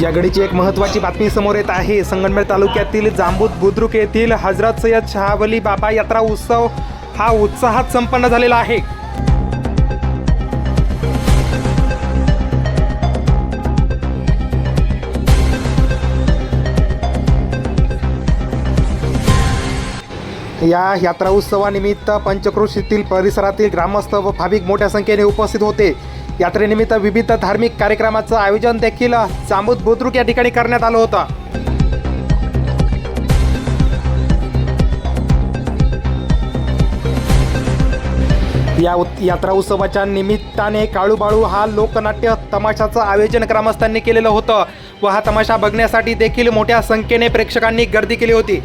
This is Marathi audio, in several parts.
या घडीची एक महत्त्वाची बातमी समोर येत आहे। संगमनेर तालुक्यातील जांबूत बुद्रुक येथील हजरत सय्यद शाह वली बाबा यात्रा उत्सव हा उत्साहात संपन्न झालेला आहे। या यात्रा उत्सवानिमित्त पंचक्रोशीतील परिसरातील ग्रामस्थ व भाविक मोठ्या संख्येने उपस्थित होते। यात्रेनिमित्त विविध धार्मिक कार्यक्रमाचं आयोजन देखील जांबूत बुद्रुक या ठिकाणी करण्यात आलं होतं। या यात्रा उत्सवाच्या निमित्ताने काळूबाळू हा लोकनाट्य तमाशाचं आयोजन ग्रामस्थांनी केलेलं होतं व हा तमाशा बघण्यासाठी देखील मोठ्या संख्येने प्रेक्षकांनी गर्दी केली होती।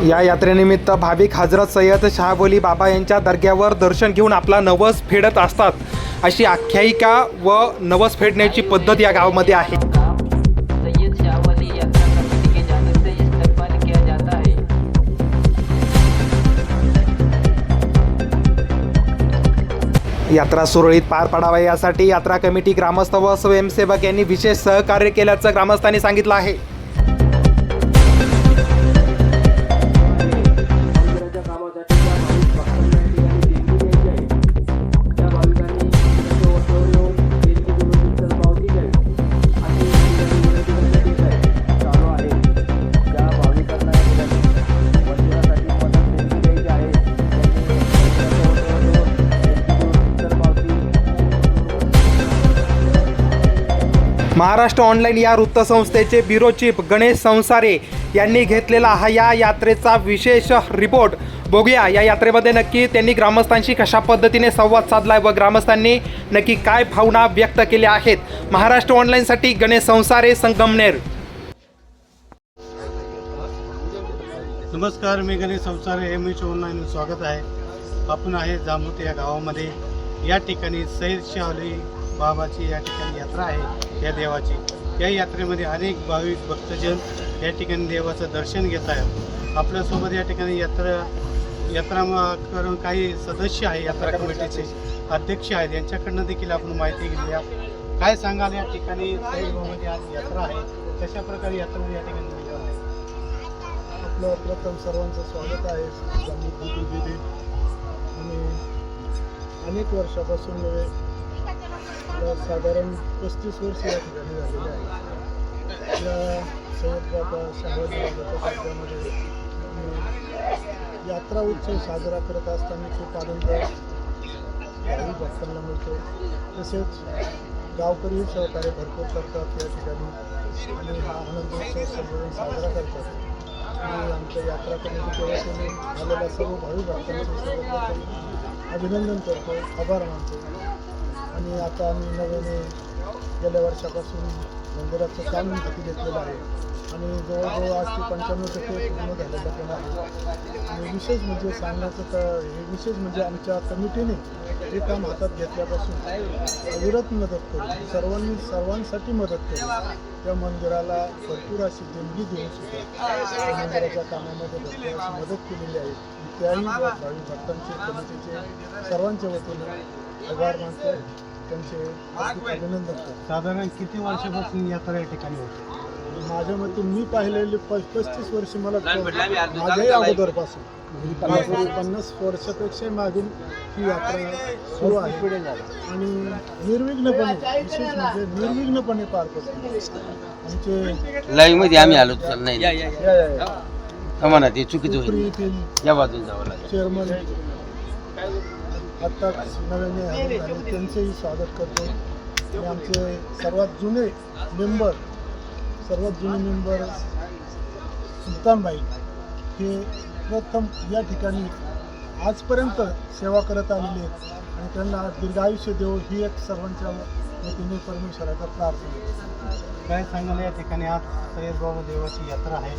या यात्रेनिमित्त भाविक हजरत सय्यद शाह वली बाबा यांच्या दर्ग्यावर दर्शन घेऊन आपला नवस फेडत असतात, अशी आख्यायिका व नवस फेडण्याची पद्धत या गावामध्ये आहे। सय्यद शाह वली यात्रा कमेटी की जानिब से इस्तकबाल किया जाता है। यात्रा सुरळीत पार पाडावी यासाठी यात्रा कमिटी, ग्रामस्थ व स्वयंसेवक यांनी विशेष सहकार्य केल्याचं ग्रामस्थांनी सांगितलं आहे। महाराष्ट्र ऑनलाईन या वृत्तसंस्थेचे ब्युरो चीफ गणेश संसारे यांनी घेतलेला हा या यात्रेचा विशेष रिपोर्ट। बघूया या यात्रेमध्ये नक्की त्यांनी ग्रामस्थांशी कशा पद्धतीने संवाद साधलाय व ग्रामस्थांनी नक्की काय भावना व्यक्त केल्या आहेत। महाराष्ट्र ऑनलाईनसाठी गणेश संसारे, संगमनेर। नमस्कार, मी गणेश संसारे, एमएच ऑनलाईन स्वागत आहे। आपण आहे जांबूत या गावामध्ये। या ठिकाणी सय्यद शाह वली बाबाची या ठिकाणी यात्रा आहे। या देवाची या यात्रेमध्ये अनेक भाविक भक्तजन या ठिकाणी देवाचं दर्शन घेत आहेत। आपल्यासोबत या ठिकाणी यात्रा करून काही सदस्य आहे, यात्रा कमिटीचे अध्यक्ष आहेत, यांच्याकडनं देखील आपण माहिती घेऊया। काय सांगाल या ठिकाणी सय्यद बाबाची आज यात्रा आहे, कशा प्रकारे यात्रा या ठिकाणी नियोजन आहे? आपलं प्रथम सर्वांचं स्वागत आहे जांबूत बुद्रुक येथे। आणि अनेक वर्षापासून साधारण 35 वर्ष या ठिकाणी झालेले आहे। या सय्यद बाबा शाह वली बाबाच्या दर्ग्यामध्ये यात्रा उत्सव साजरा करत असताना खूप आनंद भाविक भक्तांना मिळतो। तसेच गावकरी सहकार्य भरपूर करतात या ठिकाणी आणि हा आनंदोत्सव सर्वजण साजरा करतात। आणि आमच्या यात्रा कमिटीच्या वतीने आलेल्या सर्व भाविक भक्तांचे सर्वप्रथम अभिनंदन करतो, आभार मानतो। आणि आता आम्ही नव्याने गेल्या वर्षापासून मंदिराचं काम हाती घेतलेलं आहे आणि जवळजवळ आज ते 95% पूर्ण झालेलं पण आहे। आणि विशेष म्हणजे सांगण्याचं तर हे विशेष म्हणजे आमच्या कमिटीने हे काम हातात घेतल्यापासून अविरत मदत करू, सर्वांसाठी मदत करू। त्या मंदिराला भरपूर अशी देणगी देऊन सुद्धा मंदिराच्या कामामध्ये भरपूर अशी मदत केलेली आहे। त्याही भाविक भक्तांचे, कमिटीचे सर्वांच्या वतीने आभार मानतो, त्यांचे अभिनंदन करतो। साधारण किती वर्षापासून यात्रा या ठिकाणी होते? माझ्या मते मी पाहिलेले 35 वर्ष मला माझ्याही अगोदरपासून 50 वर्षापेक्षा मागून ही यात्रा सुरू आहे आणि निर्विघ्नपणे, विशेष म्हणजे निर्विघ्नपणे पार पडते। आमचे लाईव्ह मध्ये आम्ही आलो तर नाही या ते चुकीचं होईल, या बाजून जावं लागेल। चेअरमन आत्ताच नव्याने आले आणि त्यांचेही स्वागत करतो। आणि आमचे सर्वात जुने मेंबर सुलतानबाई हे प्रथम या ठिकाणी आजपर्यंत सेवा करत आलेले आहेत आणि त्यांना दीर्घायुष्य देव ही एक सर्वांच्या वतीने परमेश्वराचा प्रार्थना। काय सांगाल या ठिकाणी आज सय्यद बाबा देवाची यात्रा आहे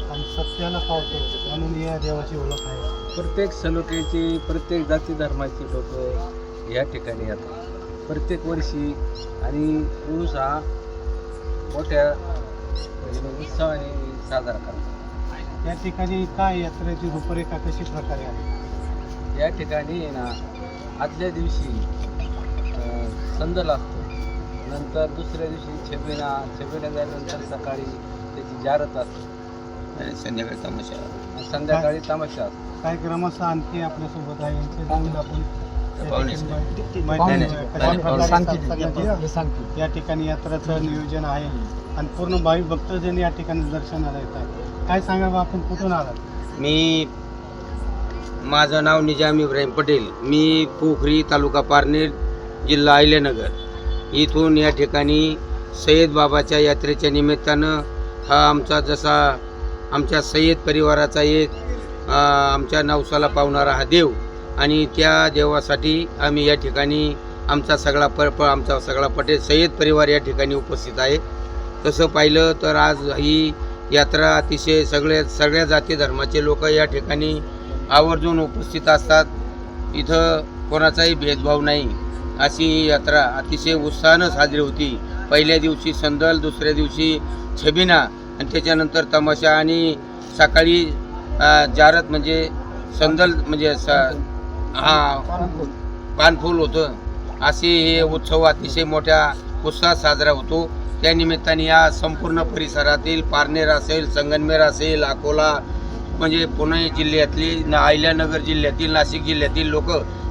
आणि सत्याला पावतो म्हणून या देवाची ओळख आहे। प्रत्येक सलोख्याची, प्रत्येक जाती धर्माची लोक या ठिकाणी येतात प्रत्येक वर्षी। आणि पुरुष हा मोठ्या उत्सवाने साजरा करतात. या ठिकाणी काय यात्रेची रूपरेखा कशी प्रकारे आहे? या ठिकाणी ना आदल्या दिवशी संदल असतो, नंतर दुसऱ्या दिवशी छबिना झाल्यानंतर सकाळी त्याची जारत असते आणि संध्याकाळी तमाशा. संध्याकाळी तमाशा असतो. काय ग्रामस्थ आणखी आपल्यासोबत आहे यांचे जाऊन आपण पाहुणे. या ठिकाणी यात्राचं नियोजन आहे आणि पूर्ण भाविक भक्तजन या ठिकाणी दर्शनाला येत आहे. काय सांगा बा, आपण कुठून आलात? माझं नाव निजाम इब्राहिम पटेल. मी पोखरी तालुका पारनेर जिल्हा अहिल्यानगर इथून या ठिकाणी सय्यद बाबाच्या यात्रेच्या निमित्तानं हा आमच्या सय्यद परिवाराचा एक आमच्या नवसाला पावणारा हा देव आणि त्या देवासाठी आम्ही या ठिकाणी आमचा सगळा पटेल सय्यद परिवार या ठिकाणी उपस्थित आहे. तसं पाहिलं तर आज ही यात्रा अतिशय सगळ्या जाती धर्माचे लोक या ठिकाणी आवर्जून उपस्थित असतात. इथं कोणाचाही भेदभाव नाही. अशी ही यात्रा अतिशय उत्साहानं साजरी होती. पहिल्या दिवशी संदल, दुसऱ्या दिवशी छबिना आणि त्याच्यानंतर तमाशा आणि सकाळी जारत म्हणजे संदल म्हणजे पानफूल होतं. असे हे उत्सव अतिशय मोठ्या उत्साहात साजरा होतो. त्या निमित्ताने या संपूर्ण परिसरातील पारनेर असेल, संगमनेर असेल, अकोला म्हणजे पुणे जिल्ह्यातली अहिल्यानगर जिल्ह्यातील, नाशिक जिल्ह्यातील लोक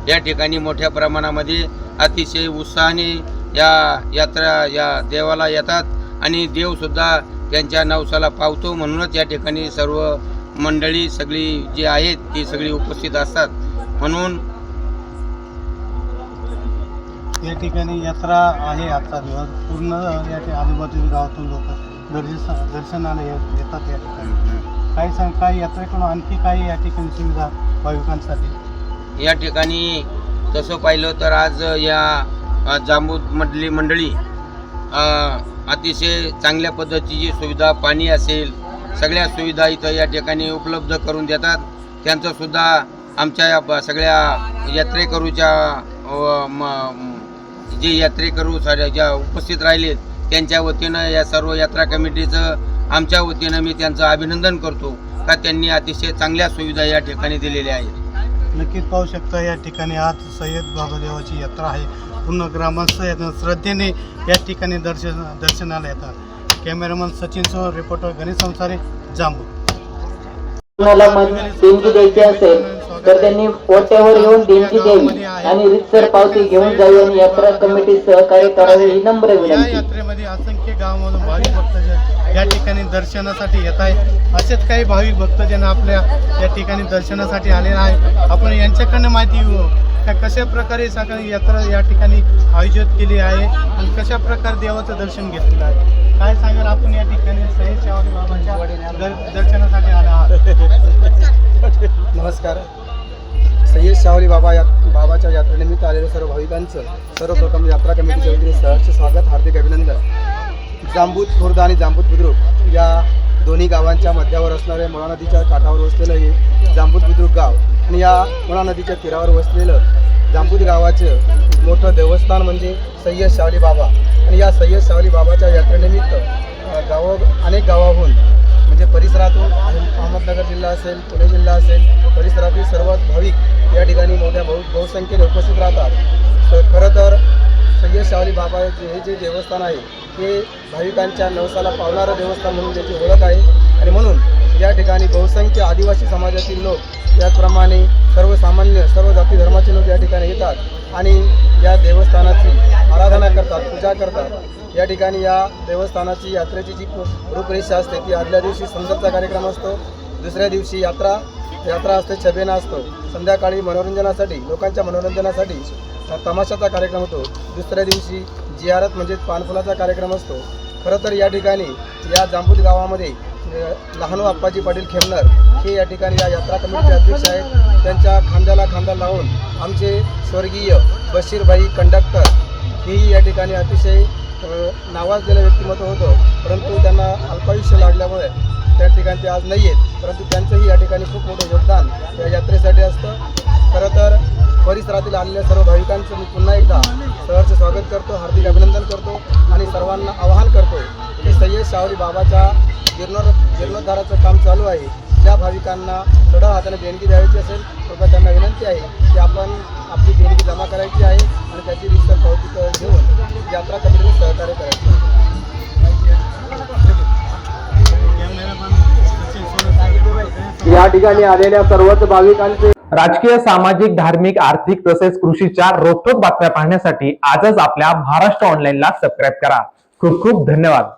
या ठिकाणी मोठ्या प्रमाणामध्ये अतिशय उत्साहाने या देवाला येतात आणि देवसुद्धा त्यांच्या नवसाला पावतो. म्हणूनच या ठिकाणी सर्व मंडळी सगळी जी आहेत ती सगळी उपस्थित असतात. म्हणून या ठिकाणी यात्रा आहे. आजचा दिवस पूर्ण या आजूबाजूच्या गावातून लोक दर्शनाला येतात या ठिकाणी. काय यात्रेकडून आणखी काही या ठिकाणी सुविधा भाविकांसाठी? या ठिकाणी तसं पाहिलं तर आज या जांबूतमधली मंडळी अतिशय चांगल्या पद्धतीची सुविधा, पाणी असेल, सगळ्या सुविधा इथं या ठिकाणी उपलब्ध करून देतात. त्यांचंसुद्धा आमच्या सगळ्या यात्रेकरूच्या जे यात्रेकरू ज्या उपस्थित राहिलेत त्यांच्या वतीनं या सर्व यात्रा कमिटीचं आमच्या वतीनं मी त्यांचं अभिनंदन करतो का त्यांनी अतिशय चांगल्या सुविधा या ठिकाणी दिलेल्या आहेत. नक्कीच पाहू शकता या ठिकाणी आज सय्यद बाबा देवाची यात्रा आहे. पूर्ण ग्रामस्थ श्रद्धेने या ठिकाणी दर्शनाला येतात. कॅमेरामन सचिनसह रिपोर्टर गणेश संसारे, जांबू. कोणाला देणगी द्यायची असेल तर त्यांनी पोट्यावर येऊन देणगी द्यावी आणि रितसर पावती घेऊन जावी आणि यात्रा कमिटी सहकार्य करावे ही नम्र या विनंती. यात्रेमध्ये असंख्य गावामधून भाविक भक्तजन या ठिकाणी दर्शनासाठी येत आहे. असेच काही भाविक भक्तजन आपल्या या ठिकाणी दर्शनासाठी आलेले आहे. आपण यांच्याकडनं माहिती घेऊ का कशा प्रकारे सकाळी यात्रा या ठिकाणी आयोजित केली आहे आणि कशा प्रकारे देवाचं दर्शन घेतलेलं आहे. काय सांगाल आपण या ठिकाणी सय्यद शाहू बाबाच्या दर्शनासाठी आला आहात? नमस्कार. सय्यद शाहू बाबाच्या यात्रेनिमित्त आलेल्या सर्व भाविकांचं सर्वप्रथम यात्रा कमिटीच्या वतीने सहर्ष स्वागत, हार्दिक अभिनंदन. जांबूत खुर्द आणि जांबूत बुद्रुक या दोन्ही गावांच्या मध्यावर असणारे मुळा नदीच्या काठावर वसलेलं हे जांबूत बुद्रुक गाव आणि या मुळा नदीच्या तीरावर वसलेलं जांबूत गावाचं मोठं देवस्थान म्हणजे सय्यद शाहू बाबा. आणि या सय्यद शाहू बाबाच्या यात्रेनिमित्त अनेक गावाहून म्हणजे परिसरातून अहमदनगर जिल्हा असेल, पुणे जिल्हा असेल, परिसरातील सर्व भाविक या ठिकाणी मोठ्या बहुसंख्येने उपस्थित राहतात. तर खरं तर सय्यद शाहू बाबा हे जे देवस्थान आहे ते भाविकांच्या नवसाला पावणारं देवस्थान म्हणून त्याची ओळख आहे. आणि म्हणून या ठिकाणी बहुसंख्य आदिवासी समाजातील लोक, त्याचप्रमाणे सर्वसामान्य सर्व जाती धर्माचे लोक या ठिकाणी येतात आणि या देवस्थानाची आराधना करतात, पूजा करतात. या ठिकाणी या देवस्थानाची यात्रेची जी रूपरेषा असते ती आदल्या दिवशी संदलचा कार्यक्रम असतो, दुसऱ्या दिवशी यात्रा असते, छबिना असतो, संध्याकाळी मनोरंजनासाठी लोकांच्या मनोरंजनासाठी तमाशाचा कार्यक्रम होतो, दुसऱ्या दिवशी जियारत म्हणजेच पानफुलाचा कार्यक्रम असतो. खरं तर या ठिकाणी या जांबूत गावामध्ये लहानू आप्पाजी पाटील खेमनर हे या ठिकाणी या यात्रा कमिटीचे अध्यक्ष आहेत. त्यांच्या खांद्याला खांदा लावून आमचे स्वर्गीय बशीरभाई कंडक्टर हेही या ठिकाणी अतिशय नावाजलेलं व्यक्तिमत्व होतं, परंतु त्यांना अल्पायुष्य लागल्यामुळे त्या ठिकाणी ते आज नाही आहेत, परंतु त्यांचंही या ठिकाणी खूप मोठं योगदान या यात्रेसाठी असतं. खरं तर परिसरातील आलेल्या सर्व भाविकांचं मी पुन्हा एकदा सहर्ष स्वागत करतो, हार्दिक अभिनंदन करतो आणि सर्वांना आवाहन करतो की सय्यद शाहवली बाबाच्या जीर्णोद्धाराचं काम चालू आहे. ज्या भाविकांना सढळ हाताने देणगी द्यायची असेल कृपया त्यांना विनंती आहे की आपण आपली देणगी जमा करायची आहे आणि त्याची रितसर पावती घेऊन यात्रा कमिटीने सहकार्य करायचे आहे. या ठिकाणी आलेल्या सर्वच भाविकांचे राजकीय, सामाजिक, धार्मिक, आर्थिक तसेच कृषीच्या रोखठोक बातम्या पाहण्यासाठी आजच आपल्या महाराष्ट्र ऑनलाईनला सबस्क्राईब करा. खूप खूप धन्यवाद.